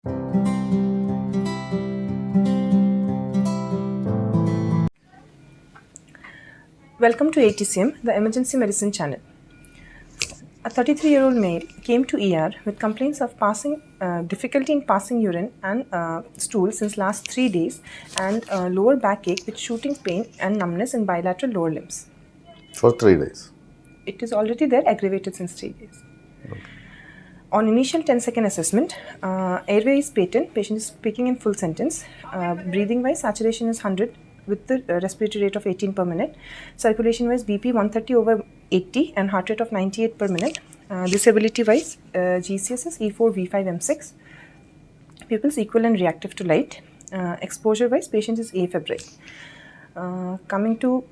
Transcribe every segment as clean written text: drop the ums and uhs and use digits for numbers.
Welcome to AETCM, the emergency medicine channel. A 33-year-old male came to ER with complaints of difficulty in passing urine and stool since last 3 days and lower backache with shooting pain and numbness in bilateral lower limbs. For 3 days? It is already there, aggravated since 3 days. Okay. On initial 10-second assessment, airway is patent, patient is speaking in full sentence, breathing-wise saturation is 100 with the respiratory rate of 18 per minute, circulation-wise BP 130 over 80 and heart rate of 98 per minute, disability-wise GCS is E4, V5, M6, pupils equal and reactive to light, exposure-wise patient is afebrile. Coming to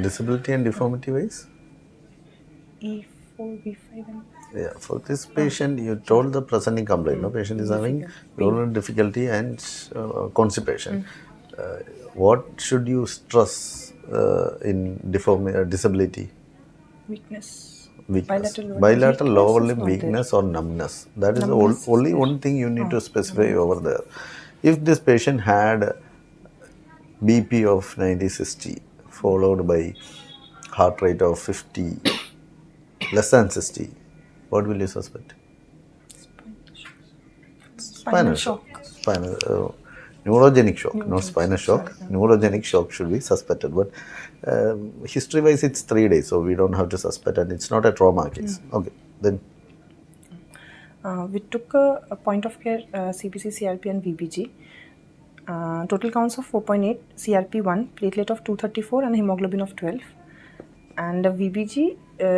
disability and deformity-wise? E4, V5, M6. Yeah, for this patient, you told the presenting complaint. No, patient is having urinary difficulty and constipation. What should you stress in disability? Weakness. Bilateral lower limb weakness or numbness. That is the only one thing you need to specify over there. If this patient had BP of 90-60 followed by heart rate of 50, less than 60, what will you suspect? Spinal shock. Neurogenic shock, not spinal shock. Neurogenic shock should be suspected. But history-wise, it's 3 days, so we don't have to suspect, and it's not a trauma case. Okay, then. We took a point of care CBC, CRP, and VBG. Total counts of 4.8, CRP 1, platelet of 234, and hemoglobin of 12. And a VBG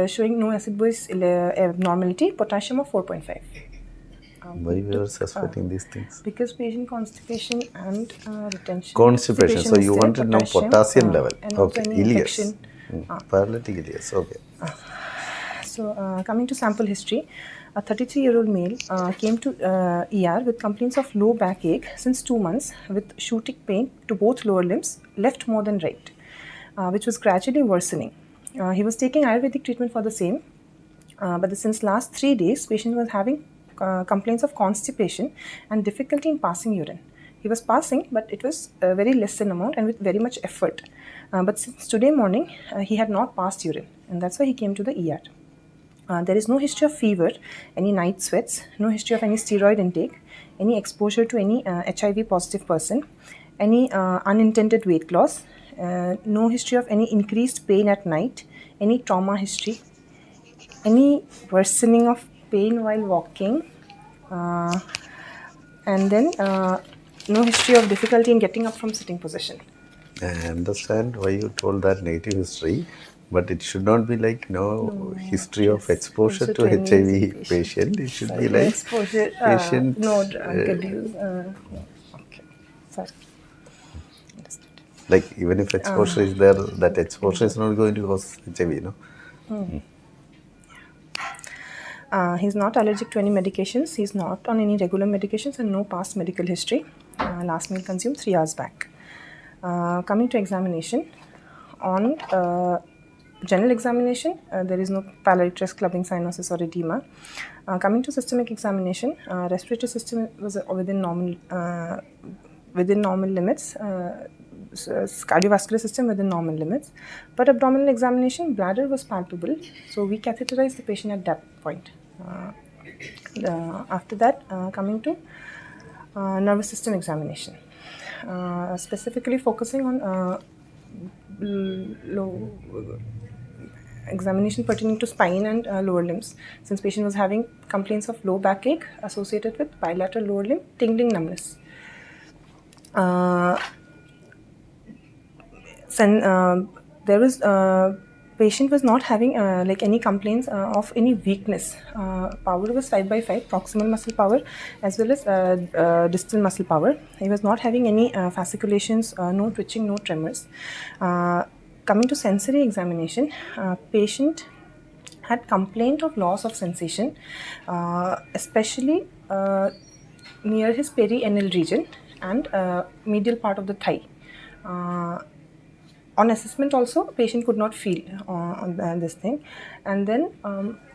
showing no acid-base abnormality, potassium of 4.5. Why we are suspecting these things? Because patient constipation and retention. Constipation, so you want to know potassium level. And okay, ileus. Paralytic ileus, okay. So coming to sample history, a 33-year-old male came to ER with complaints of low backache since 2 months with shooting pain to both lower limbs, left more than right, which was gradually worsening. He was taking Ayurvedic treatment for the same, but since last 3 days, patient was having complaints of constipation and difficulty in passing urine. He was passing, but it was very less in amount and with very much effort. But since today morning, he had not passed urine, and that's why he came to the ER. There is no history of fever, any night sweats, no history of any steroid intake, any exposure to any HIV positive person, any unintended weight loss, no history of any increased pain at night, any trauma history, any worsening of pain while walking, and then no history of difficulty in getting up from sitting position. I understand why you told that negative history, but it should not be like no history of exposure to HIV patient. It should be like exposure, patient. No drug abuse. Okay, sorry. Like even if exposure is there, that exposure is not going to cause HIV, no? He's not allergic to any medications. He's not on any regular medications and no past medical history. Last meal consumed 3 hours back. Coming to examination, on general examination, there is no pyloric clubbing, cyanosis or edema. Coming to systemic examination, respiratory system was within normal limits. Cardiovascular system within normal limits, but abdominal examination, bladder was palpable, so we catheterized the patient at that point. After that, coming to nervous system examination, specifically focusing on examination pertaining to spine and lower limbs, since patient was having complaints of low backache associated with bilateral lower limb tingling numbness. There was patient was not having like any complaints of any weakness. Power was 5/5, proximal muscle power as well as distal muscle power. He was not having any fasciculations, no twitching, no tremors. Coming to sensory examination, patient had complaint of loss of sensation, especially near his perianal region and medial part of the thigh. on assessment also, patient could not feel on this thing. And then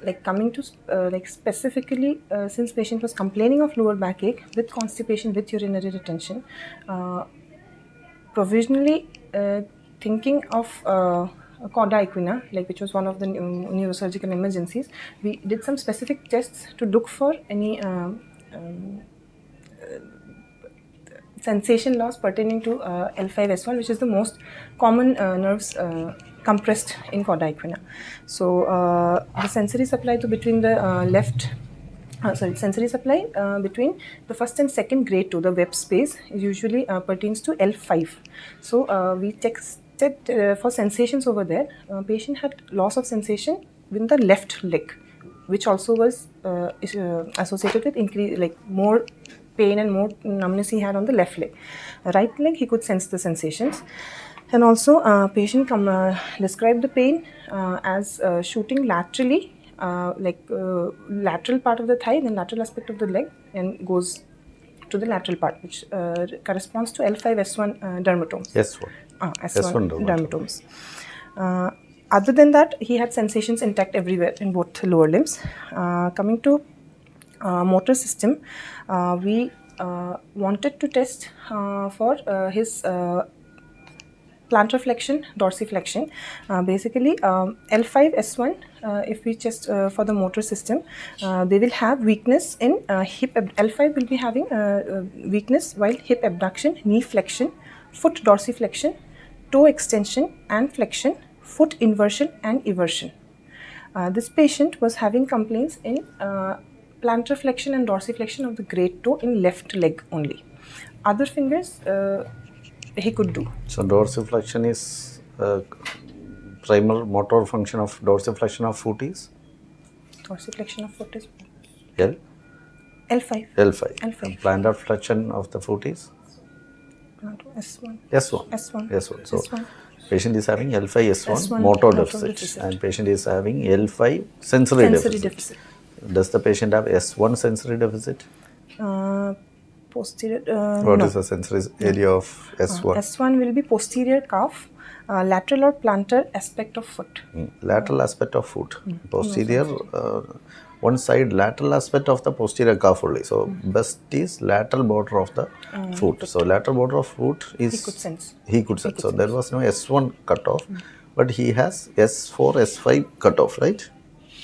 like coming to like specifically, since patient was complaining of lower backache with constipation with urinary retention, provisionally thinking of Cauda equina, like which was one of the neurosurgical emergencies, we did some specific tests to look for any sensation loss pertaining to L5S1, which is the most common nerves compressed in Cauda equina. So the sensory supply to between the sensory supply between the first and second grade to the web space is usually pertains to L5. So we tested for sensations over there. Patient had loss of sensation with the left leg, which also was associated with increase, like more pain and more numbness he had on the left leg. Right leg, he could sense the sensations. And also patient described the pain as shooting laterally, lateral part of the thigh, then lateral aspect of the leg, and goes to the lateral part, which corresponds to L5S1 dermatomes. S1. S1 dermatomes. Other than that, he had sensations intact everywhere in both lower limbs. Coming to motor system, we wanted to test for his plantar flexion, dorsiflexion. Basically, L5S1, if we test for the motor system, they will have weakness in hip. L5 will be having weakness while hip abduction, knee flexion, foot dorsiflexion, toe extension and flexion, foot inversion and eversion. This patient was having complaints in plantar flexion and dorsiflexion of the great toe in left leg only. Other fingers he could do. So dorsiflexion is primal motor function of dorsiflexion of foot is? Dorsiflexion of foot is L? L5. L5. L5. And plantar flexion of the foot is? S1. S1. S1. S1. So S1. patient is having L5 S1, S1 motor deficit, and patient is having L5 sensory deficit. Does the patient have S1 sensory deficit? Posterior. What No. is the sensory area of S1? S1 will be posterior calf, lateral or plantar aspect of foot. Lateral aspect of foot. Posterior, one side lateral aspect of the posterior calf only. So best is lateral border of the foot. So lateral border of foot is He could sense. He could sense. So there was no S1 cutoff, but he has S4, S5 cutoff, right?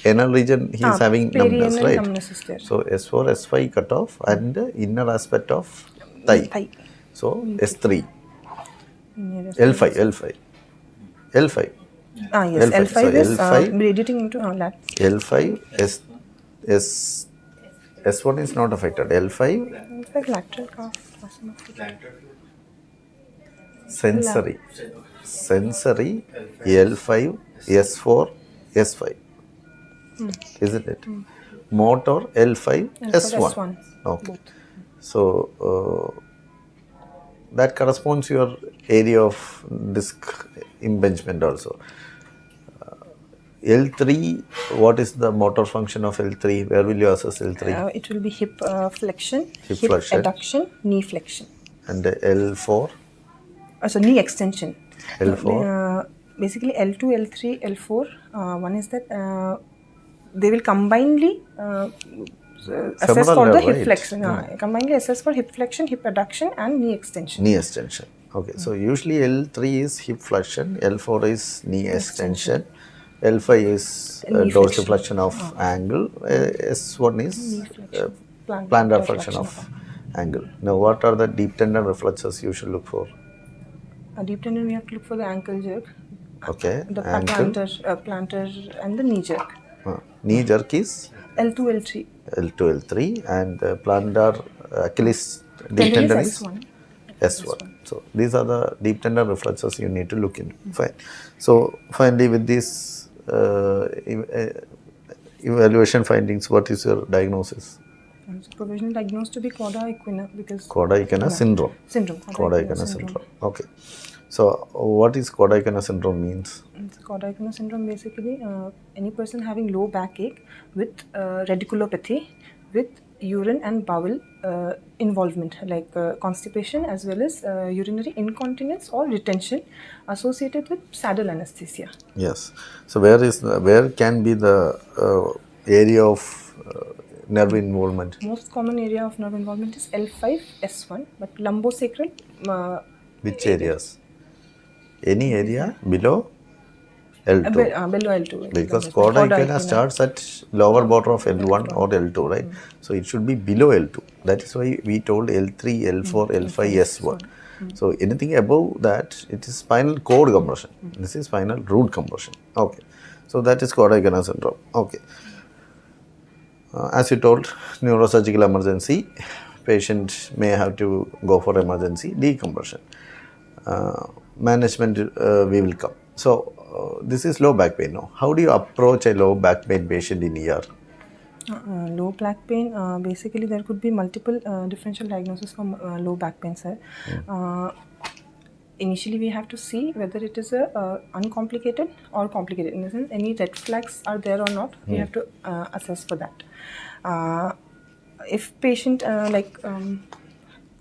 Anal region he is having numbness, right? Numbness is there. So S4, S5 cutoff and inner aspect of thigh. So S3, L5, L5, L5. Yes, L5, So is L5 radiating into lat. L5, S1 is not affected. L5, Lateral calf. sensory, L5, S4, S5. Isn't it? Motor L5, S1. Okay. Both. So that corresponds to your area of disc impingement also. L3, what is the motor function of L3? Where will you assess L3? It will be hip flexion, Hip flexion. adduction, knee flexion. And L4? So knee extension. L4? Basically L2, L3, L4. One is that they will combinedly assess Femoral for the nerve, hip right? flexion. Combinedly assess for hip flexion, hip adduction and knee extension. Knee extension. Okay, so usually L3 is hip flexion, L4 is knee extension, L5 is dorsiflexion of angle, S1 is plantar flexion of angle. Now, what are the deep tendon reflexes you should look for? A deep tendon, we have to look for the ankle jerk. Okay, The ankle. plantar and the knee jerk. Knee jerk is L2, L3. L2, L3, and plantar Achilles deep tendon is S1. S1. So these are the deep tendon reflexes you need to look into. Fine. So finally, with these evaluation findings, what is your diagnosis? So provisional diagnosed to be Cauda equina because Cauda Equina syndrome. Cauda Equina syndrome. Okay. So what is Cauda Equina syndrome means? Cauda Equina syndrome basically any person having low backache with radiculopathy with urine and bowel involvement, like constipation as well as urinary incontinence or retention associated with saddle anesthesia. Yes. So where can be the area of nerve involvement? Most common area of nerve involvement is L5, S1, but lumbosacral. Which areas? Any area below L2? Below L2. Because Cauda Equina starts at lower border of L1 or L2, right? So it should be below L2. That is why we told L3, L4, L5, S1. So anything above that, it is spinal cord compression. This is spinal root compression. Okay. So that is Cauda Equina syndrome. Okay. As you told, neurosurgical emergency, patient may have to go for emergency decompression. Management we will come. So this is low back pain now. How do you approach a low back pain patient in ER? Low back pain, basically there could be multiple differential diagnoses for low back pain, sir. Initially we have to see whether it is uncomplicated or complicated. In the sense, any red flags are there or not, we have to assess for that. If patient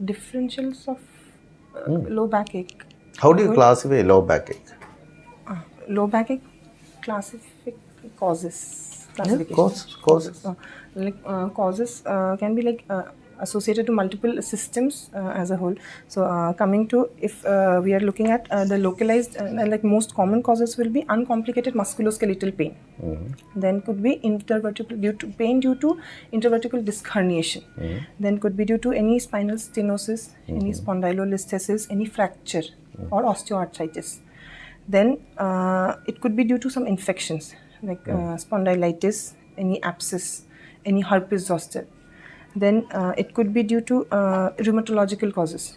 differentials of low backache. How do you classify low backache? Low backache causes. Causes. Causes can be like associated to multiple systems as a whole. So coming to, if we are looking at the localized, like most common causes will be uncomplicated musculoskeletal pain. Then could be pain due to intervertebral disc herniation. Then could be due to any spinal stenosis, any spondylolisthesis, any fracture or osteoarthritis. Then it could be due to some infections like spondylitis, any abscess, any herpes zoster. Then it could be due to rheumatological causes.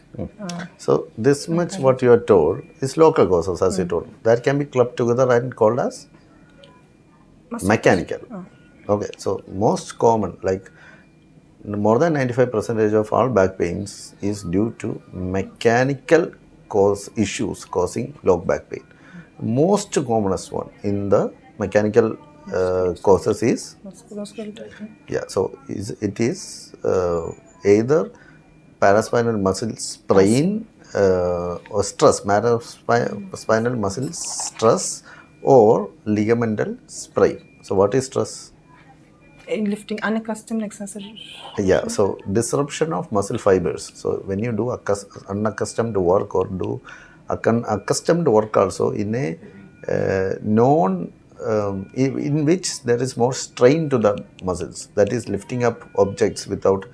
So this much what you are told is local causes, as you told. That can be clubbed together and called as mechanical. Okay, so most common, like more than 95% of all back pains is due to mechanical cause issues causing low back pain. Most commonest one in the mechanical causes is so it is either paraspinal muscle sprain or stress, spinal muscle stress or ligamental sprain. So what is stress? Lifting unaccustomed exercise. Yeah, so disruption of muscle fibers. So when you do unaccustomed work or do accustomed work also in a in which there is more strain to the muscles, that is lifting up objects without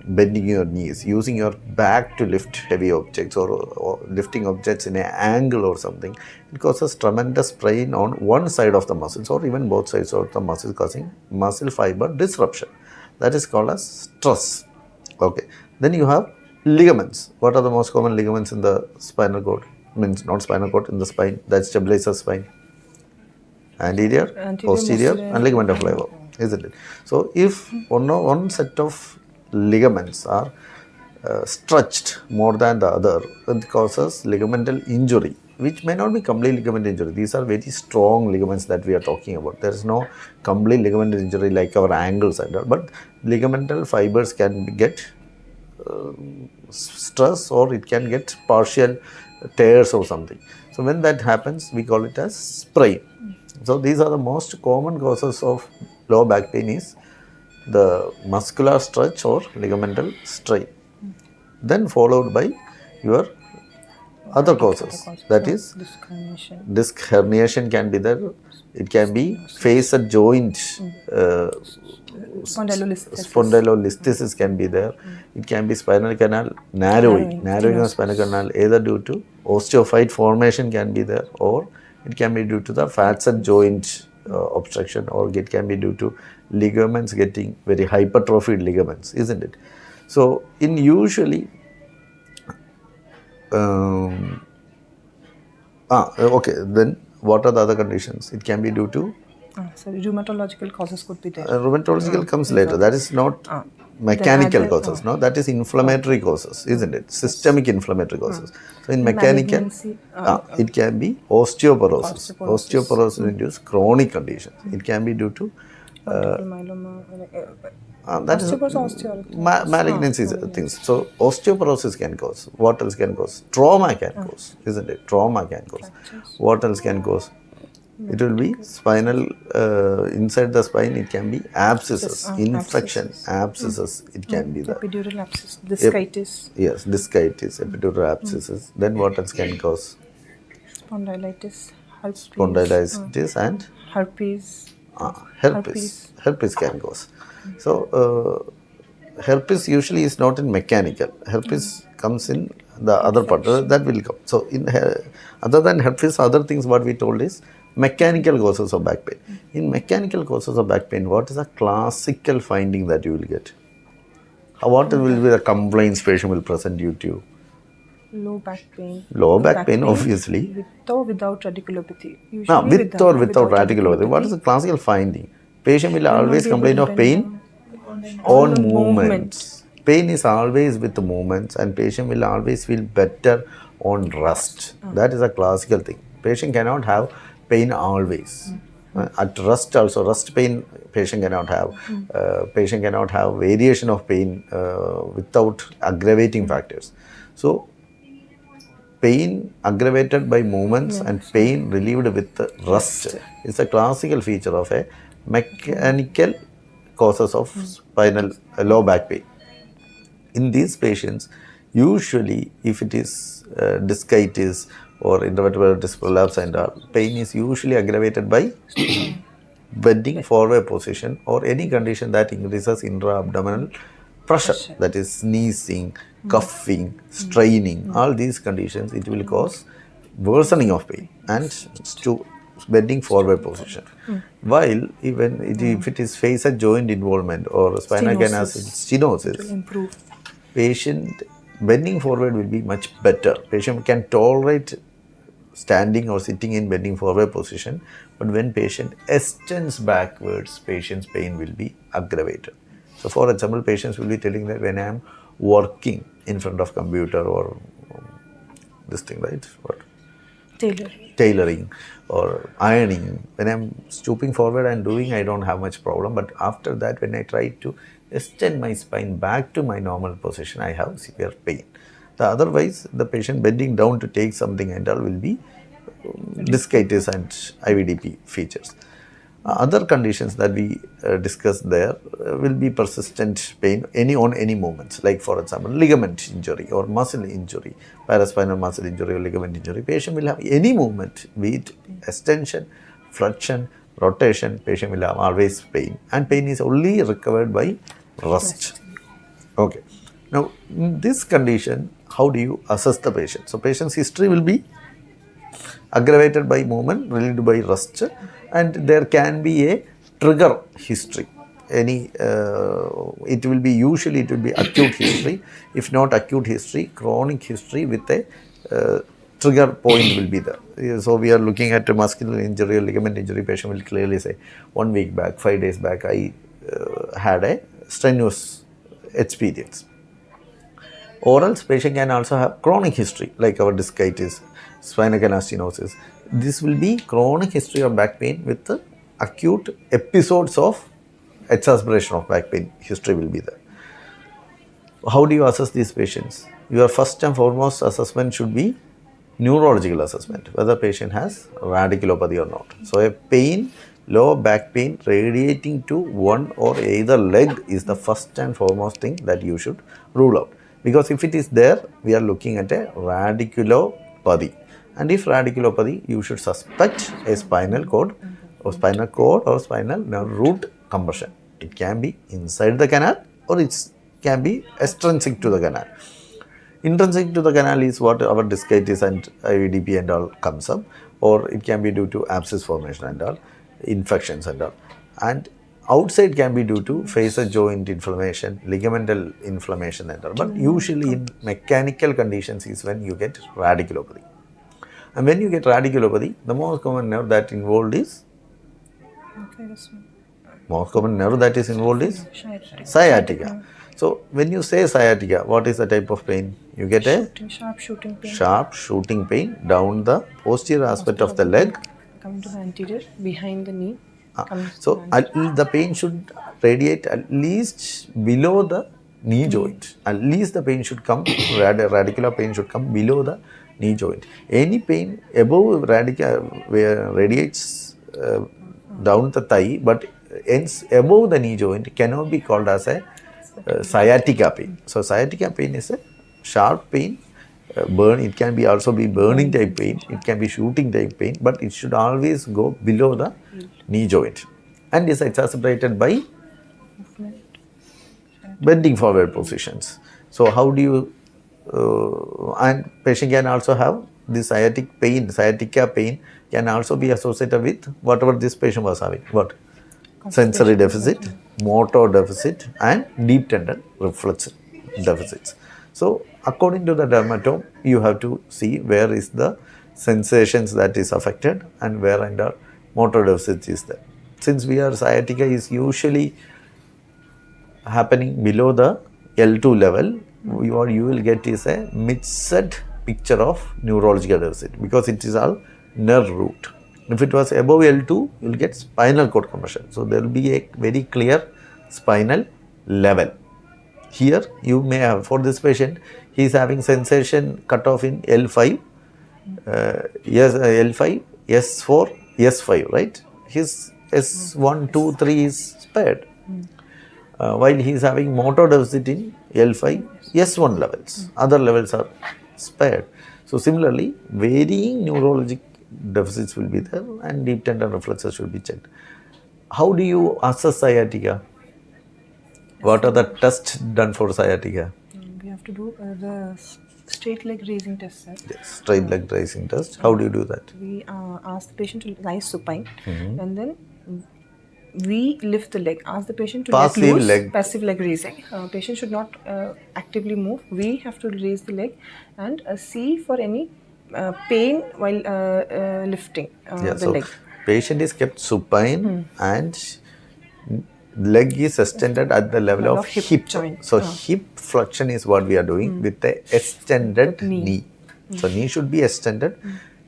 bending your knees, using your back to lift heavy objects or lifting objects in an angle or something, it causes tremendous strain on one side of the muscles or even both sides of the muscles, causing muscle fiber disruption. That is called as stress. Okay. Then you have ligaments. What are the most common ligaments in the spinal cord? Means not spinal cord, in the spine, that stabilizes spine. Anterior, posterior and ligament of lever, isn't it? So if one set of ligaments are stretched more than the other, it causes ligamental injury, which may not be complete ligament injury. These are very strong ligaments that we are talking about. There is no complete ligament injury like our ankles and all, but ligamental fibers can get stress or it can get partial tears or something. So when that happens, we call it as sprain. So these are the most common causes of low back pain is the muscular stretch or ligamental strain. Then followed by your other causes, that is disc herniation can be there, it can be facet joint spondylolisthesis can be there, it can be spinal canal narrowing of spinal canal either due to osteophyte formation can be there, or it can be due to the facet joint obstruction, or it can be due to ligaments getting very hypertrophied ligaments, isn't it? So in usually okay, then what are the other conditions? It can be due to rheumatological causes could be there. Rheumatological comes later. That is not mechanical causes. No, that is inflammatory causes, isn't it? Systemic inflammatory causes. So in mechanical, it can be osteoporosis. Osteoporosis induces chronic conditions. It can be due to Multiple myeloma. That is Osteoporosis, osteoarthritis. malignancies things. So osteoporosis can cause. What else can cause? Trauma can cause, isn't it? Trauma can cause. Fractures. What else can cause? It will be spinal, inside the spine it can be abscesses, infection, abscesses, it can be there. Epidural abscess, discitis, Yes, discitis, epidural abscesses. Then what else can cause? spondylitis, herpes, Spondylitis and herpes, herpes. Herpes can cause. So, herpes usually is not in mechanical. Herpes comes in the other part. That will come. So, other than herpes, other things what we told is mechanical causes of back pain. In mechanical causes of back pain, what is a classical finding that you will get? What will be the complaints patient will present you to? low back pain. Low back pain, obviously. With or without radiculopathy. Usually Now, with or without radiculopathy, what is the classical finding? Patient will always complain of pain on movements. Pain is always with the movements, and patient will always feel better on rest. That is a classical thing. Patient cannot have pain always. At rest also, rest pain patient cannot have. Patient cannot have variation of pain without aggravating factors. So, pain aggravated by movements and pain relieved with rest is a classical feature of a mechanical causes of spinal low back pain. In these patients, usually if it is discitis or intervertebral disc prolapse and all, pain is usually aggravated by bending forward position or any condition that increases intra-abdominal pressure, that is sneezing, coughing, straining, all these conditions, it will cause worsening of pain and bending forward position. While even if it is face joint involvement or spinal canal stenosis, patient bending forward will be much better. Patient can tolerate standing or sitting in bending forward position, but when patient extends backwards, patient's pain will be aggravated. So for example, patients will be telling that when I am working in front of computer or this thing, right? What? Tailoring or ironing. When I am stooping forward and doing, I don't have much problem. But after that, when I try to extend my spine back to my normal position, I have severe pain. Otherwise, the patient bending down to take something and all will be discitis and IVDP features. Other conditions that we discussed there will be persistent pain on any moments, like for example ligament injury or muscle injury, paraspinal muscle injury or ligament injury. Patient will have any movement, be it extension, flexion, rotation, patient will have always pain, and pain is only recovered by rest. Okay. Now, in this condition, how do you assess the patient? So, patient's history will be aggravated by movement, relieved by rest, and there can be a trigger history. It will be acute history. If not acute history, chronic history with a trigger point will be there. So we are looking at a muscular injury or ligament injury. Patient will clearly say, 1 week back, 5 days back, I had a strenuous experience. Or else patient can also have chronic history like our discitis, spinal canal stenosis. This will be chronic history of back pain with acute episodes of exacerbation of back pain. History will be there. How do you assess these patients? Your first and foremost assessment should be neurological assessment, whether patient has radiculopathy or not. So a pain, low back pain radiating to one or either leg is the first and foremost thing that you should rule out. Because if it is there, we are looking at a radiculopathy. And if radiculopathy, you should suspect a spinal cord or spinal nerve root compression. It can be inside the canal or it can be extrinsic to the canal. Intrinsic to the canal is what our discitis and IVDP and all comes up, or it can be due to abscess formation and all, infections and all. And outside can be due to fascia joint inflammation, ligamental inflammation and all. But usually in mechanical conditions is when you get radiculopathy. And when you get radiculopathy, the most common nerve that involved is sciatica. So when you say sciatica, what is the type of pain? You get a sharp shooting pain down the posterior aspect of the leg. Coming to the anterior, behind the knee. So the pain should radiate at least below the knee joint. At least the pain should come, radicular pain should come below the knee joint. Any pain above where radiates down the thigh but ends above the knee joint cannot be called as a sciatica pain. So sciatica pain is a sharp pain. It can be also be burning type pain, it can be shooting type pain, but it should always go below the knee joint and is exacerbated by bending forward positions. So how do you, and patient can also have this sciatica pain can also be associated with whatever this patient was having. What? Sensory deficit, motor deficit and deep tendon reflex deficits. So according to the dermatome, you have to see where is the sensations that is affected and where under motor deficit is there. Since sciatica is usually happening below the L2 level, what you will get is a mixed picture of neurological deficit because it is all nerve root. If it was above L2, you will get spinal cord compression. So there will be a very clear spinal level. Here you may have, for this patient, he is having sensation cut off in L5, L5, S4, S5, right? His S1, 2, 3 is spared. While he is having motor deficit in L5, S1 levels. Other levels are spared. So similarly, varying neurologic deficits will be there and deep tendon reflexes should be checked. How do you assess sciatica? What are the tests done for sciatica? We have to do the straight leg raising test, sir. Yes, straight leg raising test. How do you do that? We ask the patient to lie supine and then we lift the leg. Ask the patient to let loose. Passive leg raising. Patient should not actively move. We have to raise the leg and see for any pain while lifting the leg. Patient is kept supine and leg is extended at the level of hip joint. So hip flexion is what we are doing with the extended knee. So knee should be extended,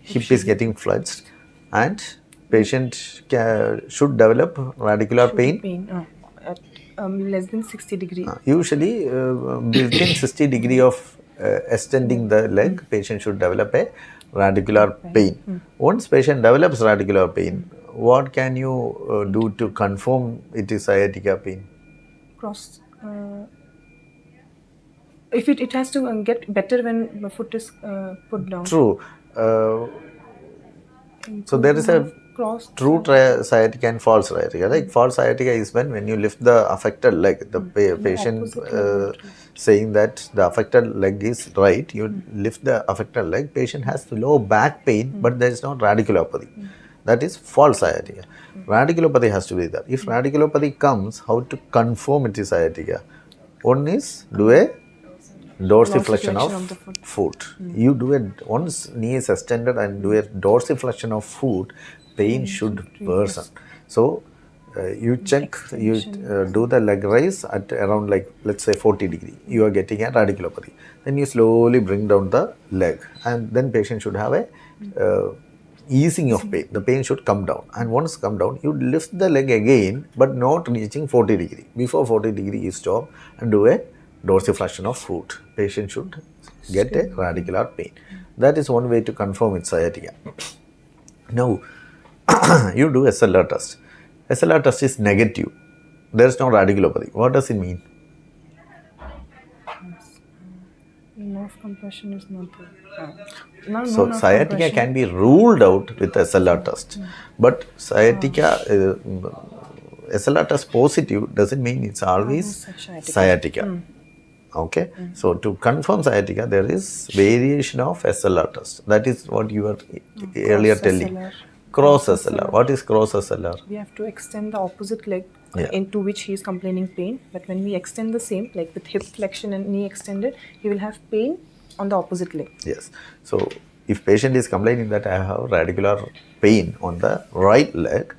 hip is getting flexed and patient should develop radicular pain at less than 60 degrees. Usually within 60 degree of extending the leg, patient should develop a radicular pain. Once patient develops radicular pain, what can you do to confirm it is sciatica pain? If it has to get better when the foot is put down. True. So there is a true sciatica and false sciatica. Like false sciatica is when you lift the affected leg, the patient saying that the affected leg is right, you lift the affected leg, patient has low back pain but there is not radiculopathy. That is false sciatica. Radiculopathy has to be there. If radiculopathy comes, how to confirm it is sciatica? One is do a dorsiflexion of foot. You do it once knee is extended and do a dorsiflexion of foot, pain should worsen. So you check, you do the leg raise at around like let's say 40 degree. You are getting a radiculopathy. Then you slowly bring down the leg and then patient should have a easing of pain. The pain should come down and once come down, you lift the leg again but not reaching 40 degree. Before 40 degree you stop and do a dorsiflexion of foot. Patient should get a radicular pain. That is one way to confirm it's sciatica. Now, you do SLR test. SLR test is negative. There is no radiculopathy. What does it mean? Nerve compression is not there. So, sciatica can be ruled out with SLR test. But sciatica, SLR test positive doesn't mean it's always sciatica. Okay, so to confirm sciatica, there is variation of SLR test. That is what you were earlier telling. Cross SLR. What is cross SLR? We have to extend the opposite leg into which he is complaining pain. But when we extend the same, like with hip flexion and knee extended, he will have pain on the opposite leg. Yes. So if patient is complaining that I have radicular pain on the right leg,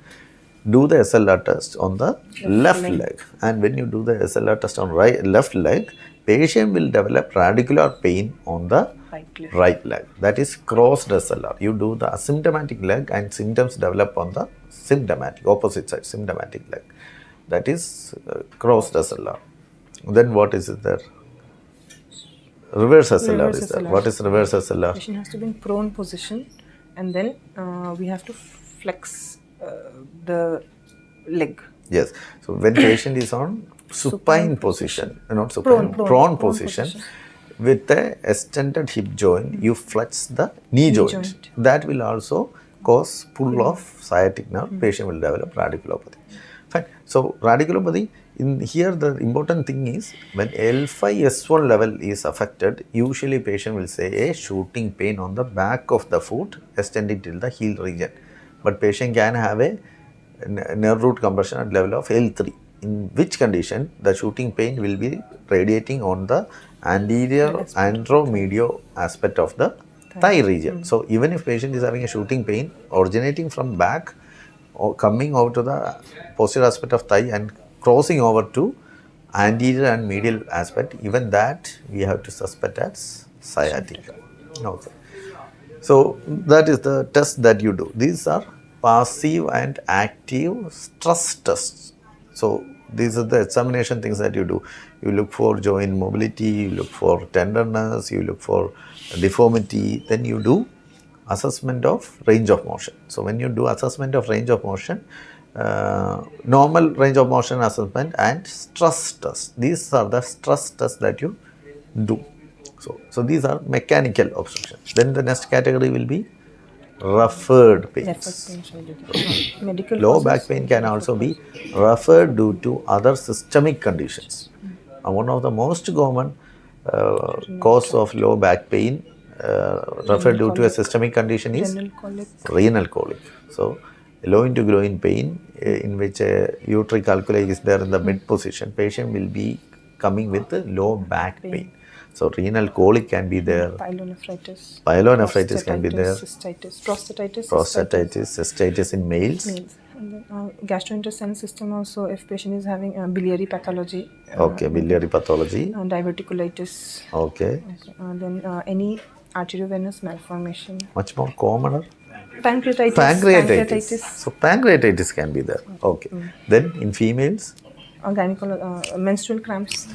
do the SLR test on the left leg. And when you do the SLR test on left leg, patient will develop radicular pain on the right leg. That is crossed SLR. You do the asymptomatic leg and symptoms develop on the symptomatic, opposite side, symptomatic leg. That is crossed SLR. Then what is it there? Reverse SLR is there. What is reverse SLR? Patient has to be in prone position, and then we have to flex the leg. Yes. So when patient is on supine position, not supine, prone position, with the extended hip joint, you flex the knee joint. That will also cause pull of sciatic nerve. Patient will develop radiculopathy. Fine. So radiculopathy, in here the important thing is when L5-S1 level is affected, usually patient will say a shooting pain on the back of the foot extending till the heel region. But patient can have a nerve root compression at level of L3, in which condition the shooting pain will be radiating on the anterior anteromedial aspect of the thigh region. So even if patient is having a shooting pain originating from back or coming over to the posterior aspect of thigh and crossing over to anterior and medial aspect, even that we have to suspect as sciatica. Okay. So that is the test that you do. These are passive and active stress tests. So these are the examination things that you do. You look for joint mobility, you look for tenderness, you look for deformity, then you do assessment of range of motion. So when you do assessment of range of motion, normal range of motion assessment and stress test. These are the stress tests that you do. So these are mechanical obstructions. Then the next category will be referred pains. Medical Low back pain can also be referred due to other systemic conditions. One of the most common cause of low back pain referred due to a systemic condition is renal colic. So low into groin pain in which a uterine calculi is there in the mid position, patient will be coming with low back pain. So renal colic can be there. Pyelonephritis can be there. Prostatitis, cystitis in males. And then, gastrointestinal system also, if patient is having biliary pathology. Okay, biliary pathology. Diverticulitis. Okay. Then any arteriovenous malformation. Much more commoner. Pancreatitis. So pancreatitis can be there. Okay. Then in females? Menstrual cramps.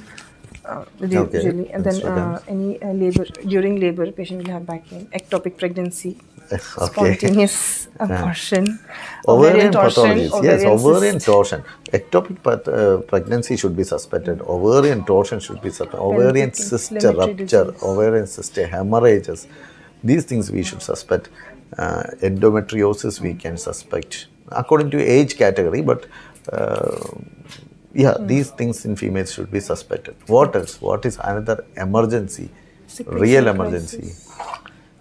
Usually, and then any labor, during labor, patient will have back pain. Ectopic pregnancy, spontaneous abortion, ovarian pathologies. Yes, ovarian torsion. Ectopic pregnancy should be suspected. Ovarian torsion should be suspected. Ovarian cyst rupture, ovarian cyst hemorrhages. These things we should suspect. Endometriosis we can suspect according to age category, but these things in females should be suspected. What else? What is another emergency? Real emergency.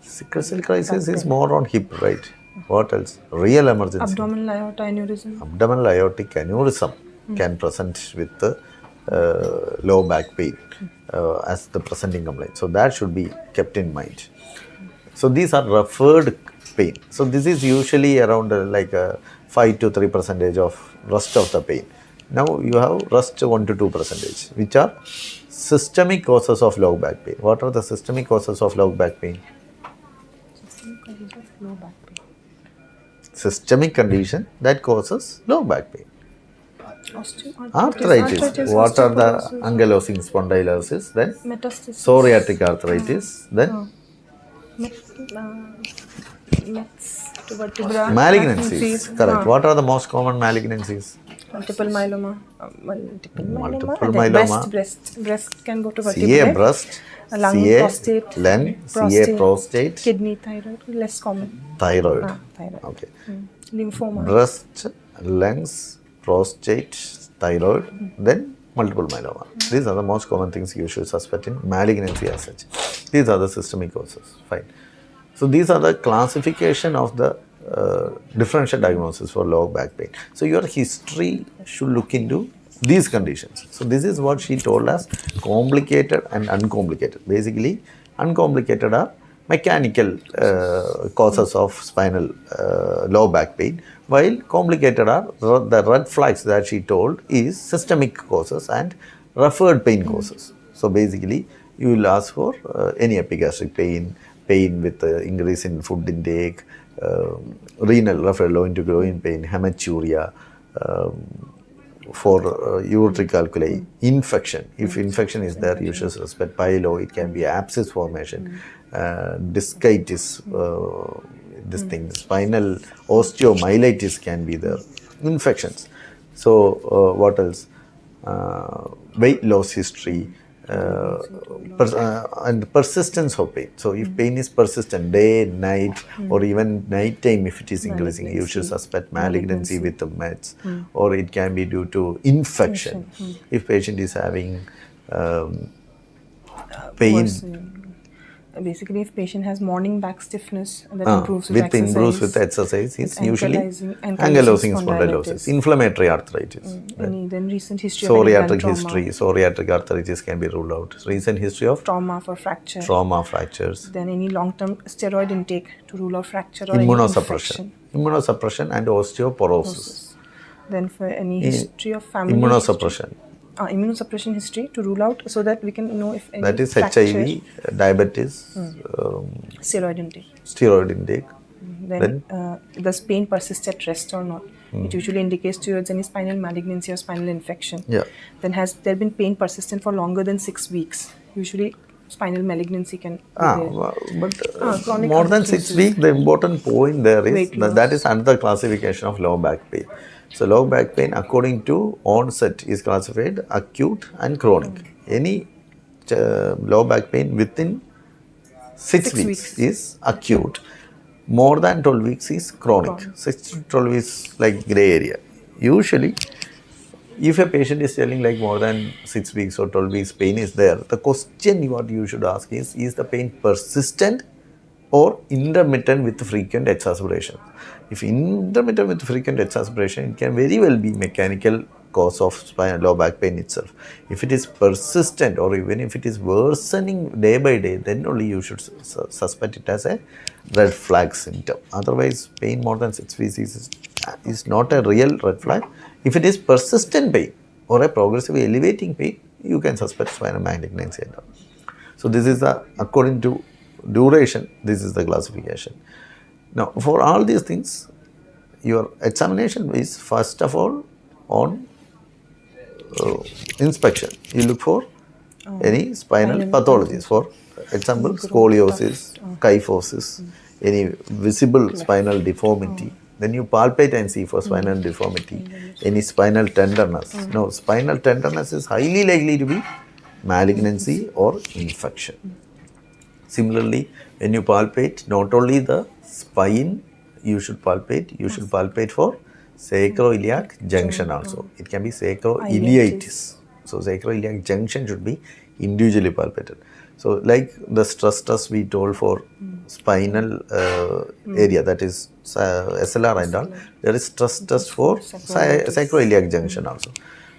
Sickle cell crisis is more on hip, right? What else? Real emergency. Abdominal aorta aneurysm. Abdominal aortic aneurysm can present with the low back pain as the presenting complaint. So that should be kept in mind. So these are referred pain. So this is usually around 5 to 3% of rest of the pain. Now you have rest 1 to 2%, which are systemic causes of low back pain. What are the systemic causes of low back pain? Systemic condition that causes low back pain. Arthritis. What are the ankylosing spondylosis? Then psoriatic arthritis. Then malignancies. Correct. What are the most common malignancies? Multiple myeloma. Breast can go to vertebrae. CA breast, lung, CA prostate, lung, CA prostate, kidney, thyroid, less common. Thyroid. Okay. Lymphoma. Breast, lungs, prostate, thyroid, then multiple myeloma. These are the most common things you should suspect in malignancy as such. These are the systemic causes. Fine. So these are the classification of the differential diagnosis for low back pain. So your history should look into these conditions. So this is what she told us: complicated and uncomplicated. Basically, uncomplicated are mechanical causes of spinal low back pain, while complicated are the red flags that she told is systemic causes and referred pain causes. So basically, you will ask for any epigastric pain, pain with increase in food intake, renal, referred low into groin pain, hematuria, for uretary calculi, infection. If infection is there, you should suspect pyelo. It can be abscess formation, discitis, this thing, spinal osteomyelitis can be there, infections. So, what else? Weight loss history, and persistence of pain. So, if pain is persistent day, night, or even night time, if it is increasing, you should suspect malignancy with the meds, or it can be due to infection. If patient is having pain. Basically, if patient has morning back stiffness that improves with exercise, it's usually ankylosing spondylosis, inflammatory arthritis. Then recent history Psoriatic history, psoriatic arthritis can be ruled out. Recent history of trauma for fracture. Trauma, fractures. Then any long-term steroid intake to rule out fracture or immunosuppression. Immunosuppression and osteoporosis. Then for any history of family immunosuppression. Immunosuppression history to rule out, so that we can know if any that is fracture, HIV, diabetes, steroid intake. Steroid intake. Then does pain persist at rest or not? It usually indicates towards any spinal malignancy or spinal infection. Yeah. Then has there been pain persistent for longer than 6 weeks? Usually spinal malignancy can be there. But more than 6 weeks, the important point there is that is another classification of low back pain. So, low back pain according to onset is classified acute and chronic. Any low back pain within 6 weeks is acute. More than 12 weeks is chronic. 6 to 12 is like grey area. Usually, if a patient is telling like more than 6 weeks or 12 weeks pain is there, the question what you should ask is the pain persistent or intermittent with frequent exacerbation? If intermittent with frequent exacerbation, it can very well be mechanical cause of low back pain itself. If it is persistent or even if it is worsening day by day, then only you should suspect it as a red flag symptom. Otherwise, pain more than 6 weeks is not a real red flag. If it is persistent pain or a progressively elevating pain, you can suspect spinal malignancy. So, this is according to duration, this is the classification. Now, for all these things, your examination is first of all on inspection. You look for any spinal pathologies, for example, scoliosis, kyphosis, any visible spinal deformity. Then you palpate and see for spinal deformity, any spinal tenderness. Now, spinal tenderness is highly likely to be malignancy or infection. Similarly, when you palpate, not only the spine, you should palpate for sacroiliac junction also. It can be sacroiliitis. So, sacroiliac junction should be individually palpated. So, like the stress test we told for spinal area, that is SLR and all, there is stress test for sacroiliac junction also.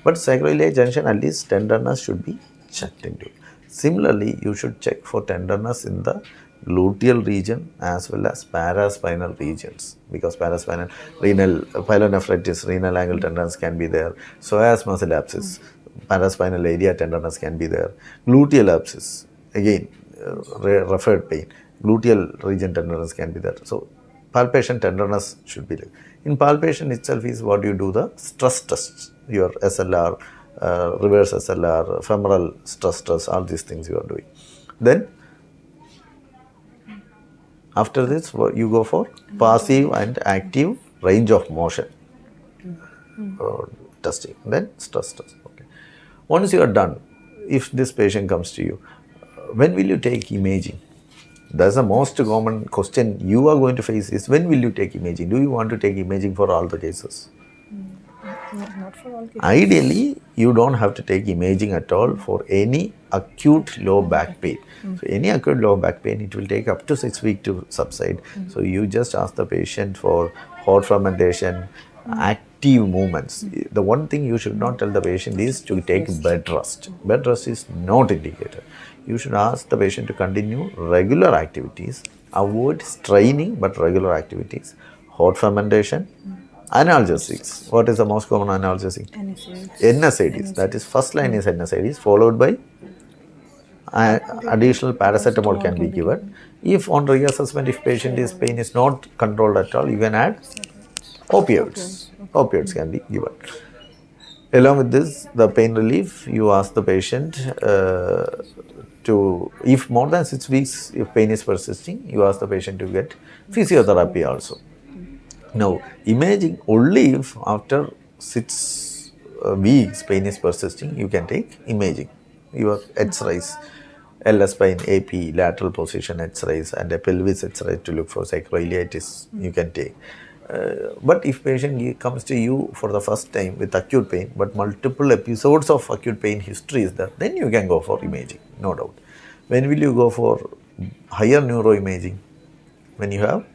But sacroiliac junction, at least tenderness should be checked into. Similarly, you should check for tenderness in the gluteal region as well as paraspinal regions, because paraspinal renal pyelonephritis, renal angle tenderness can be there. Psoas muscle abscess, paraspinal area tenderness can be there. Gluteal abscess, again referred pain, gluteal region tenderness can be there. So, palpation tenderness should be there. In palpation itself is what you do the stress tests, your SLR, reverse SLR, femoral stress test, all these things you are doing. Then, after this, you go for passive and active range of motion testing, then stress test. Okay. Once you are done, if this patient comes to you, when will you take imaging? That's the most common question you are going to face is, when will you take imaging? Do you want to take imaging for all the cases? Not for all cases. Ideally, you don't have to take imaging at all for any acute low back pain. So, any acute low back pain, it will take up to 6 weeks to subside. So, you just ask the patient for hot fermentation, active movements. The one thing you should not tell the patient is to take bed rest. Bed rest is not indicated. You should ask the patient to continue regular activities, avoid straining but regular activities, hot fermentation, analgesics. What is the most common analgesic? NSAIDs. That is, first line is NSAIDs, followed by additional paracetamol can be given. If on reassessment, if patient is pain is not controlled at all, you can add opioids. Opioids can be given. Along with this, the pain relief, you ask the patient to, if more than 6 weeks, if pain is persisting, you ask the patient to get physiotherapy also. Now, imaging only if after 6 weeks pain is persisting, you can take imaging. Your X-rays, LS spine, AP, lateral position X-rays and a pelvis X-ray to look for sacroiliitis, you can take. But if patient comes to you for the first time with acute pain, but multiple episodes of acute pain history is there, then you can go for imaging, no doubt. When will you go for higher neuroimaging? When you have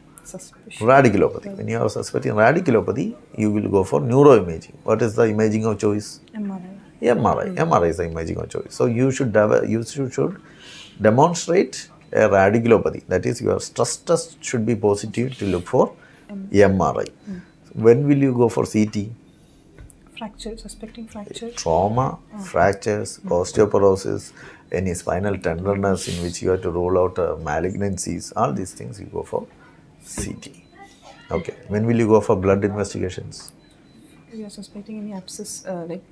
radiculopathy. When you are suspecting radiculopathy, you will go for neuroimaging. What is the imaging of choice? MRI. MRI. MRI is the imaging of choice. So you should should demonstrate a radiculopathy. That is, your stress test should be positive to look for MRI. When will you go for CT? Fracture, suspecting fracture. Trauma, fractures, osteoporosis, any spinal tenderness in which you have to rule out malignancies, all these things you go for CT. Okay. When will you go for blood investigations? We are suspecting any abscess, like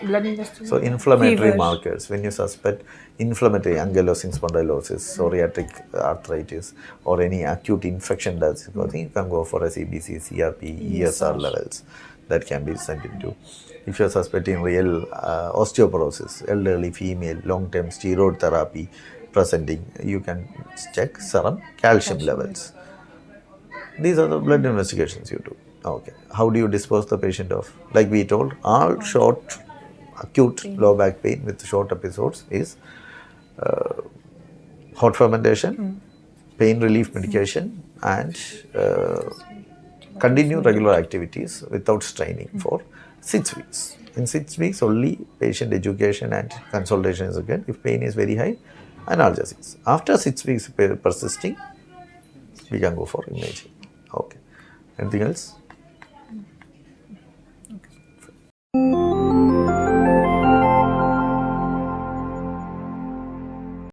blood investigation. So inflammatory Fever. markers. When you suspect inflammatory ankylosing spondylosis, psoriatic arthritis, or any acute infection that's causing, you can go for a CBC, CRP, ESR levels. That can be sent into. If you are suspecting real osteoporosis, elderly female, long-term steroid therapy presenting, you can check serum calcium levels. These are the blood investigations you do. Okay. How do you dispose the patient of? Like we told, all short, acute low back pain with short episodes is hot fermentation, pain relief medication, and continue regular activities without straining for 6 weeks. In 6 weeks, only patient education and consultation is again. If pain is very high, analgesics. After 6 weeks persisting, we can go for imaging. Okay. Anything else?